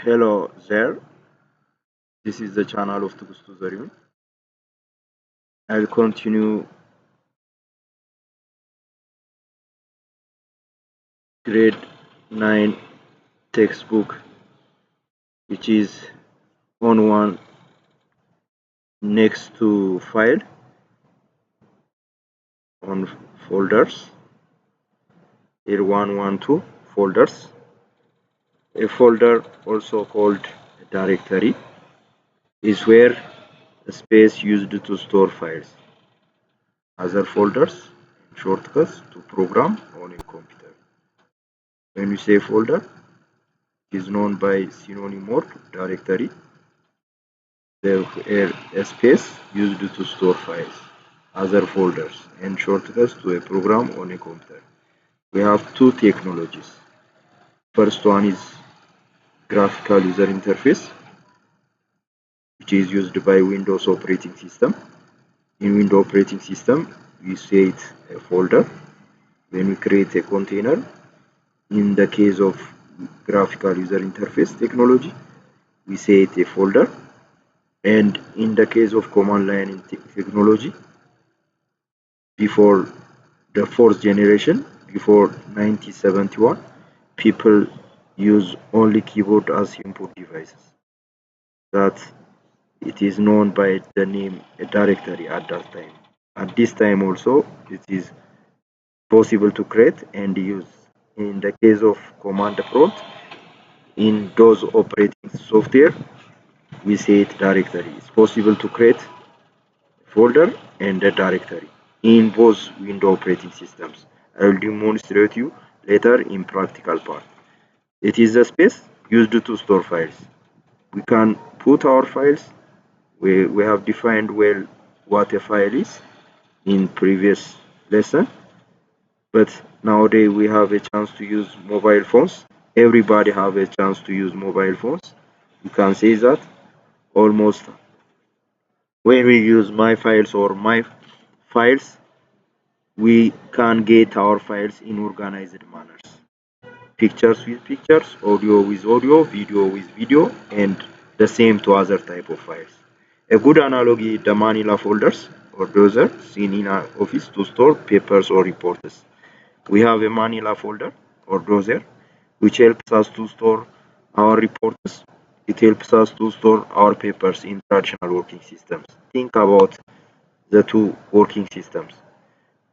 Hello there, this is the channel of Tugustu Zariun. I'll continue grade 9 textbook, which is on one next to file on folders. Here 112 folders. A folder, also called a directory, is where the space used to store files. Other folders, shortcuts to program on a computer. When we say folder, it is known by synonym word directory, a space used to store files, other folders, and shortcuts to a program on a computer. We have two technologies. First one is graphical user interface, which is used by Windows operating system. In Windows operating system, we say it a folder. When we create a container, in the case of graphical user interface technology, we say it a folder. And in the case of command line technology, before the fourth generation, before 1971, people use only keyboard as input devices. That it is known by the name a directory at that time. At this time also, it is possible to create and use. In the case of command prompt, in those operating software, we say it directory. It's possible to create a folder and a directory in both Windows operating systems. I will demonstrate you later in practical part. It is a space used to store files. We can put our files. We have defined well what a file is in previous lesson, but nowadays we have a chance to use mobile phones. Everybody have a chance to use mobile phones. You can say that almost when we use my files or my files, we can get our files in organized manners. Pictures with pictures, audio with audio, video with video, and the same to other type of files. A good analogy is the Manila folders or browser seen in our office to store papers or reports. We have a Manila folder or browser which helps us to store our reports. It helps us to store our papers in traditional working systems. Think about the two working systems.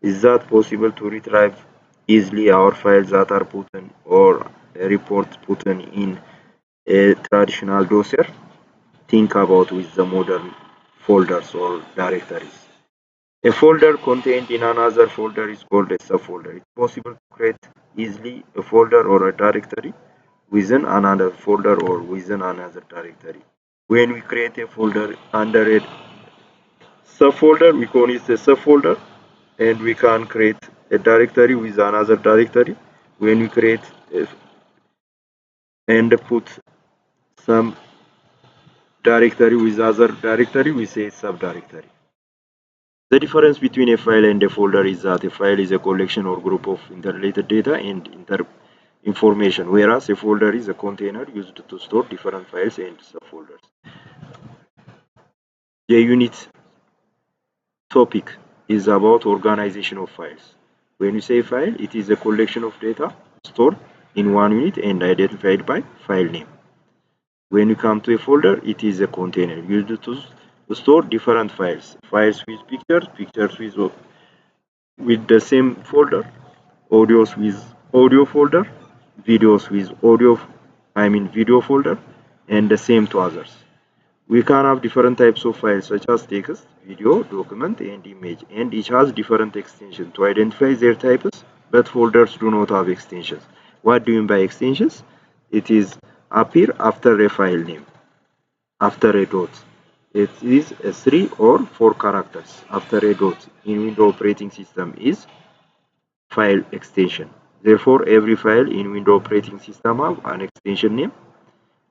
Is that possible to retrieve easily our files that are put in or a report put in a traditional dossier? Think about with the modern folders or directories. A folder contained in another folder is called a subfolder. It's possible to create easily a folder or a directory within another folder or within another directory. When we create a folder under a subfolder, we call it a subfolder, and we can create a directory with another directory. When we create and put some directory with other directory, we say subdirectory. The difference between a file and a folder is that a file is a collection or group of interrelated data and information, whereas a folder is a container used to store different files and subfolders. The unit topic is about organization of files. When you say file, it is a collection of data stored in one unit and identified by file name. When you come to a folder, it is a container used to store different files. Files with pictures, pictures with the same folder, audios with audio folder, videos with video folder, and the same to others. We can have different types of files such as text, video, document, and image, and each has different extensions to identify their types, but folders do not have extensions. What do you mean by extensions? It is appear after a file name, after a dot. It is a 3 or 4 characters after a dot in Windows operating system is file extension. Therefore, every file in Windows operating system have an extension name.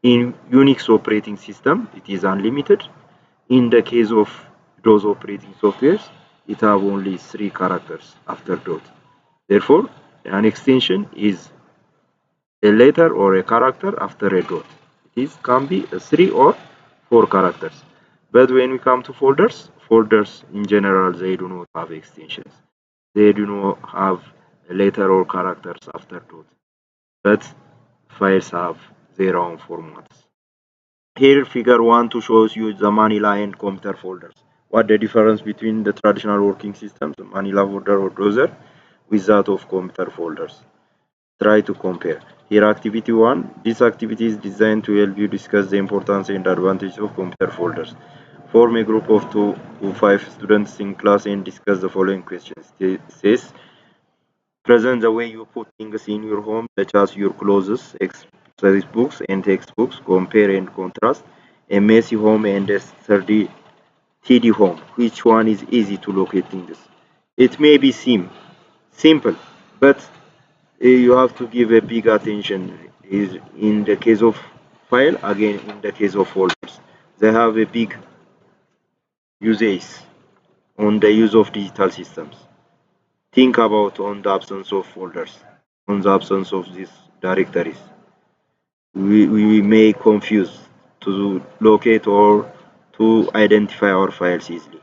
In Unix operating system, it is unlimited. In the case of those operating softwares, it have only 3 characters after dot. Therefore, an extension is a letter or a character after a dot. It can be 3 or 4 characters. But when we come to folders in general, they do not have extensions. They do not have a letter or characters after dot. But files have their own formats. Here figure 1 to shows you the Manila and computer folders. What the difference between the traditional working systems, Manila folder or browser, with that of computer folders. Try to compare. Here activity 1. This activity is designed to help you discuss the importance and advantages of computer folders. Form a group of 2 to 5 students in class and discuss the following questions. It says, present the way you put things in your home, such as your clothes, exercise books, and textbooks. Compare and contrast a messy home and a sturdy, tidy home. Which one is easy to locate things? It may be simple, but you have to give a big attention. Is in the case of file, again in the case of folders, they have a big usage on the use of digital systems. Think about on the absence of folders, on the absence of these directories. We may confuse to locate or to identify our files easily.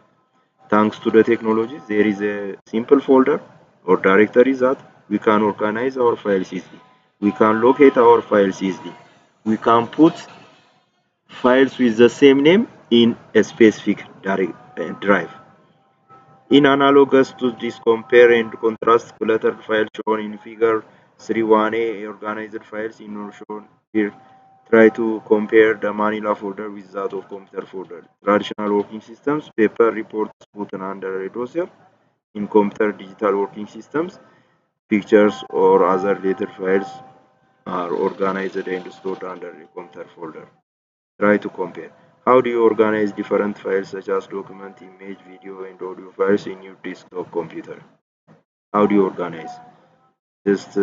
Thanks to the technology, there is a simple folder or directory that we can organize our files easily. We can locate our files easily. We can put files with the same name in a specific drive. In analogous to this, compare and contrast cluttered files shown in figure 3.1a organized files in shown here. Try to compare the Manila folder with that of computer folder. Traditional working systems, paper reports put under a dossier. In computer digital working systems, pictures or other data files are organized and stored under a computer folder. Try to compare. How do you organize different files such as document, image, video, and audio files in your desktop computer? How do you organize? Just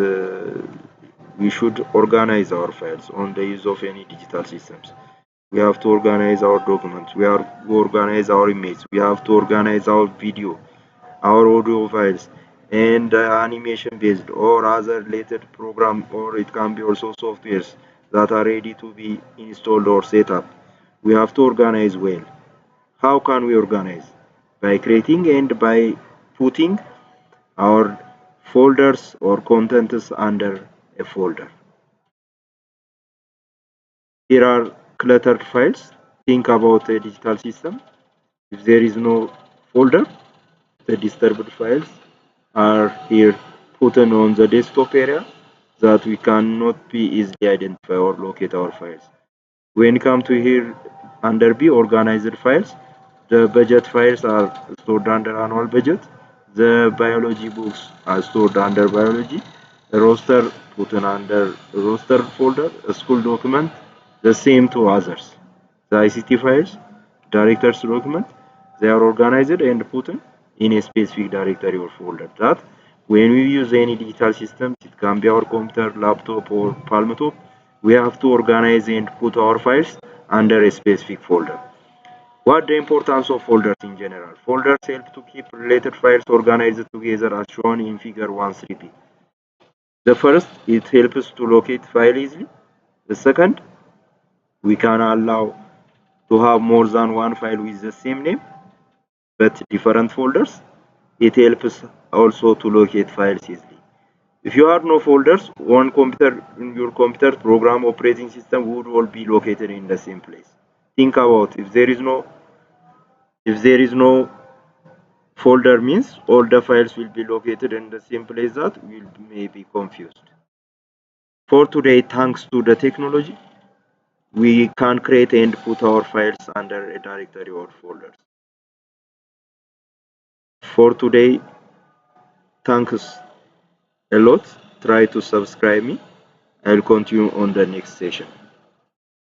we should organize our files on the use of any digital systems. We have to organize our documents. We have to organize our image. We have to organize our video, our audio files, and animation based or other related program, or it can be also softwares that are ready to be installed or set up. We have to organize well. How can we organize? By creating and by putting our folders or contents under a folder. Here are cluttered files. Think about a digital system. If there is no folder, the disturbed files are here put on the desktop area that we cannot be easily identify or locate our files. When it comes to here under B organized files, the budget files are stored under annual budget. The biology books are stored under biology. The roster put under roster folder. A school document, the same to others. The ICT files, director's document, they are organized and put in a specific directory or folder. That when we use any digital system, it can be our computer, laptop, or palm top, we have to organize and put our files under a specific folder. What the importance of folders in general? Folders help to keep related files organized together as shown in figure 1.3b. The first, it helps to locate file easily. The second, we can allow to have more than one file with the same name but different folders. It helps also to locate files easily. If you have no folders, one computer in your computer program operating system would all be located in the same place. Think about if there is no folder means all the files will be located in the same place that will may be confused. For today, thanks to the technology, we can create and put our files under a directory or folders. For today, thanks a lot. Try to subscribe me. I'll continue on the next session.